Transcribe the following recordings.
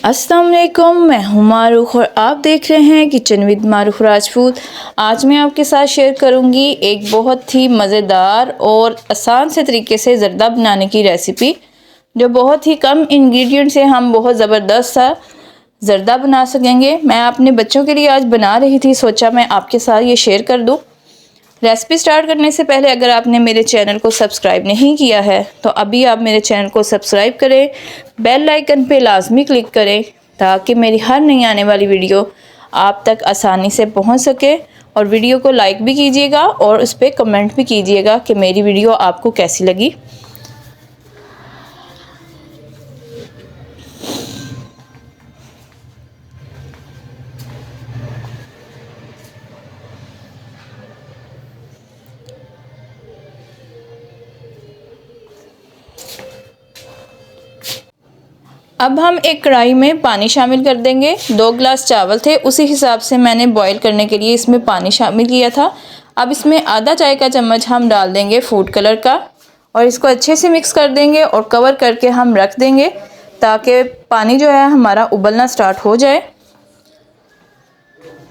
अस्सलाम वालेकुम, मैं हूं मारूख और आप देख रहे हैं किचन विद मारूख राजपूत। आज मैं आपके साथ शेयर करूंगी एक बहुत ही मज़ेदार और आसान से तरीके से ज़र्दा बनाने की रेसिपी, जो बहुत ही कम इंग्रेडिएंट से हम बहुत ज़बरदस्त सा ज़र्दा बना सकेंगे। मैं अपने बच्चों के लिए आज बना रही थी, सोचा मैं आपके साथ ये शेयर कर दूँ। रेसिपी स्टार्ट करने से पहले अगर आपने मेरे चैनल को सब्सक्राइब नहीं किया है तो अभी आप मेरे चैनल को सब्सक्राइब करें, बेल आइकन पे लाजमी क्लिक करें ताकि मेरी हर नई आने वाली वीडियो आप तक आसानी से पहुंच सके। और वीडियो को लाइक भी कीजिएगा और उस पर कमेंट भी कीजिएगा कि मेरी वीडियो आपको कैसी लगी। अब हम एक कढ़ाई में पानी शामिल कर देंगे। 2 गिलास चावल थे, उसी हिसाब से मैंने बॉईल करने के लिए इसमें पानी शामिल किया था। अब इसमें आधा चाय का चम्मच हम डाल देंगे फूड कलर का और इसको अच्छे से मिक्स कर देंगे और कवर करके हम रख देंगे ताकि पानी जो है हमारा उबलना स्टार्ट हो जाए।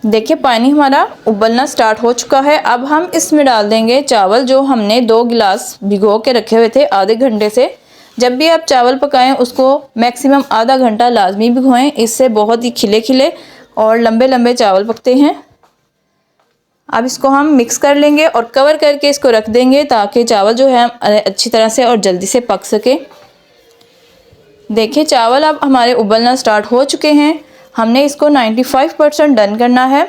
देखिए पानी हमारा उबलना स्टार्ट हो चुका है। अब हम इसमें डाल देंगे चावल जो हमने 2 गिलास भिगो के रखे हुए थे आधे घंटे से। जब भी आप चावल पकाएं उसको मैक्सिमम आधा घंटा लाजमी भिगोएं, इससे बहुत ही खिले खिले और लंबे लंबे चावल पकते हैं। अब इसको हम मिक्स कर लेंगे और कवर करके इसको रख देंगे ताकि चावल जो है अच्छी तरह से और जल्दी से पक सके। देखिए चावल अब हमारे उबलना स्टार्ट हो चुके हैं। हमने इसको 95% डन करना है।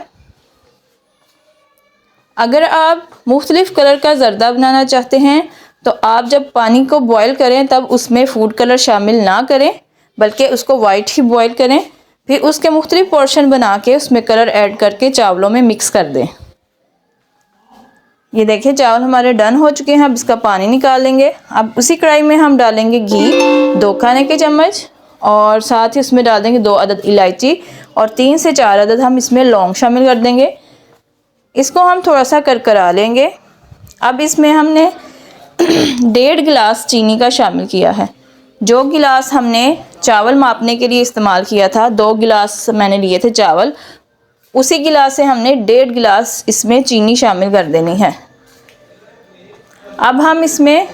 अगर आप मुख्तलिफ कलर का ज़र्दा बनाना चाहते हैं तो आप जब पानी को बॉईल करें तब उसमें फूड कलर शामिल ना करें, बल्कि उसको वाइट ही बॉईल करें। फिर उसके मुख्तलिफ पोर्शन बना के उसमें कलर ऐड करके चावलों में मिक्स कर दें। ये देखिए चावल हमारे डन हो चुके हैं। अब इसका पानी निकाल लेंगे। अब उसी कढ़ाई में हम डालेंगे घी 2 खाने के चम्मच और साथ ही उसमें डाल देंगे 2 अदद इलायची और 3 से 4 अदद हम इसमें लौंग शामिल कर देंगे। इसको हम थोड़ा सा करकरा लेंगे। अब इसमें हमने 1.5 गिलास चीनी का शामिल किया है। जो गिलास हमने चावल मापने के लिए इस्तेमाल किया था, 2 गिलास मैंने लिए थे चावल, उसी गिलास से हमने 1.5 गिलास इसमें चीनी शामिल कर देनी है। अब हम इसमें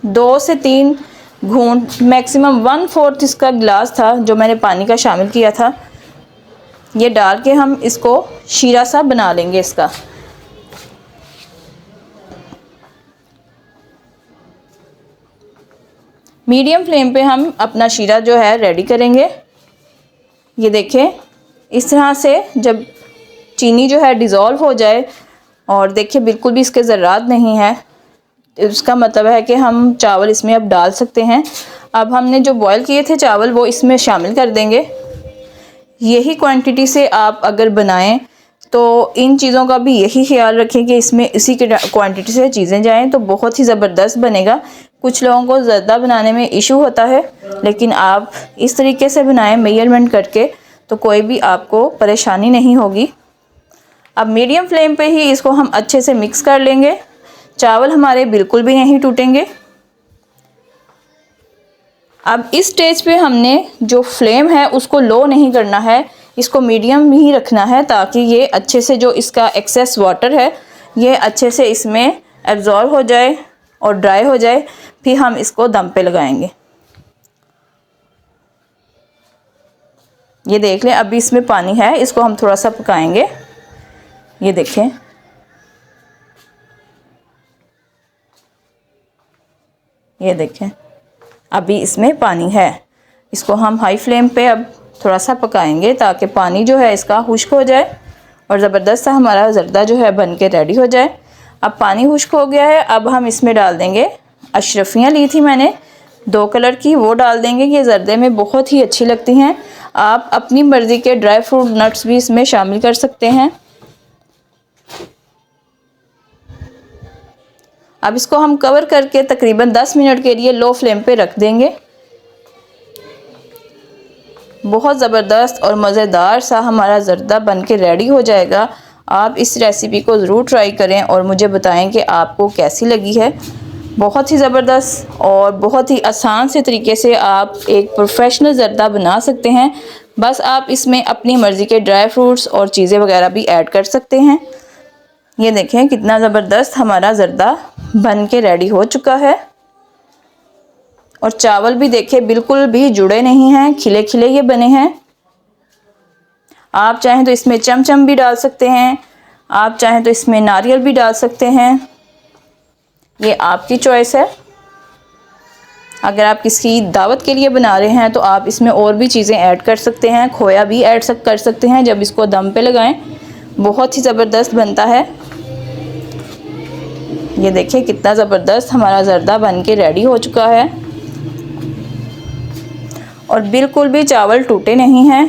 2 से 3 घूंट, मैक्सिमम 1/4 इसका गिलास था जो मैंने पानी का शामिल किया था, ये डाल के हम इसको शीरा सा बना लेंगे इसका। मीडियम फ्लेम पे हम अपना शीरा जो है रेडी करेंगे। ये देखें इस तरह से जब चीनी जो है डिज़ोल्व हो जाए और देखिए बिल्कुल भी इसके ज़र्रात नहीं है, उसका मतलब है कि हम चावल इसमें अब डाल सकते हैं। अब हमने जो बॉईल किए थे चावल वो इसमें शामिल कर देंगे। यही क्वांटिटी से आप अगर बनाएं तो इन चीज़ों का भी यही ख्याल रखें कि इसमें इसी के क्वांटिटी से चीज़ें जाएं तो बहुत ही ज़बरदस्त बनेगा। कुछ लोगों को ज़र्दा बनाने में इशू होता है, लेकिन आप इस तरीके से बनाएं मेजरमेंट करके तो कोई भी आपको परेशानी नहीं होगी। अब मीडियम फ्लेम पे ही इसको हम अच्छे से मिक्स कर लेंगे। चावल हमारे बिल्कुल भी नहीं टूटेंगे। अब इस स्टेज पे हमने जो फ्लेम है उसको लो नहीं करना है, इसको मीडियम ही रखना है ताकि ये अच्छे से जो इसका एक्सेस वाटर है ये अच्छे से इसमें एब्जॉर्ब हो जाए और ड्राई हो जाए। फिर हम इसको दम पे लगाएंगे। ये देख लें अभी इसमें पानी है, इसको हम थोड़ा सा पकाएंगे। ये देखें ये देखें अभी इसमें पानी है। इसको हम हाई फ्लेम पे अब थोड़ा सा पकाएंगे ताकि पानी जो है इसका खुश्क हो जाए और ज़बरदस्त सा हमारा ज़र्दा जो है बन के रेडी हो जाए। अब पानी खुश्क हो गया है। अब हम इसमें डाल देंगे अशरफियाँ ली थी मैंने 2 कलर की, वो डाल देंगे। ये ज़र्दे में बहुत ही अच्छी लगती हैं। आप अपनी मर्ज़ी के ड्राई फ्रूट नट्स भी इसमें शामिल कर सकते हैं। अब इसको हम कवर करके तकरीबन 10 मिनट के लिए लो फ्लेम पे रख देंगे। बहुत ज़बरदस्त और मज़ेदार सा हमारा ज़र्दा बन के रेडी हो जाएगा। आप इस रेसिपी को ज़रूर ट्राई करें और मुझे बताएं कि आपको कैसी लगी है। बहुत ही ज़बरदस्त और बहुत ही आसान से तरीके से आप एक प्रोफेशनल ज़र्दा बना सकते हैं। बस आप इसमें अपनी मर्ज़ी के ड्राई फ्रूट्स और चीज़ें वगैरह भी ऐड कर सकते हैं। ये देखें कितना ज़बरदस्त हमारा ज़र्दा बन के रेडी हो चुका है। और चावल भी देखें बिल्कुल भी जुड़े नहीं हैं, खिले खिले ये बने हैं। आप चाहें तो इसमें चमचम भी डाल सकते हैं, आप चाहें तो इसमें नारियल भी डाल सकते हैं, ये आपकी चॉइस है। अगर आप किसी दावत के लिए बना रहे हैं तो आप इसमें और भी चीज़ें ऐड कर सकते हैं, खोया भी ऐड कर सकते हैं जब इसको दम पे लगाएं, बहुत ही ज़बरदस्त बनता है। ये देखिए कितना ज़बरदस्त हमारा ज़र्दा बन के रेडी हो चुका है और बिल्कुल भी चावल टूटे नहीं हैं,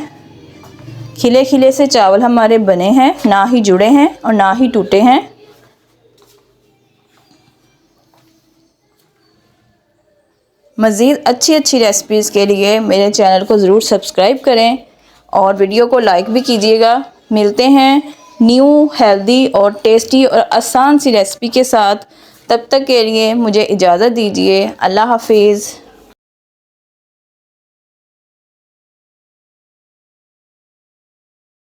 खिले खिले से चावल हमारे बने हैं, ना ही जुड़े हैं और ना ही टूटे हैं। मज़ीद अच्छी रेसिपीज़ के लिए मेरे चैनल को ज़रूर सब्सक्राइब करें और वीडियो को लाइक भी कीजिएगा। मिलते हैं न्यू हेल्दी और टेस्टी और आसान सी रेसिपी के साथ। तब तक के लिए मुझे इजाज़त दीजिए। अल्लाह हाफिज़।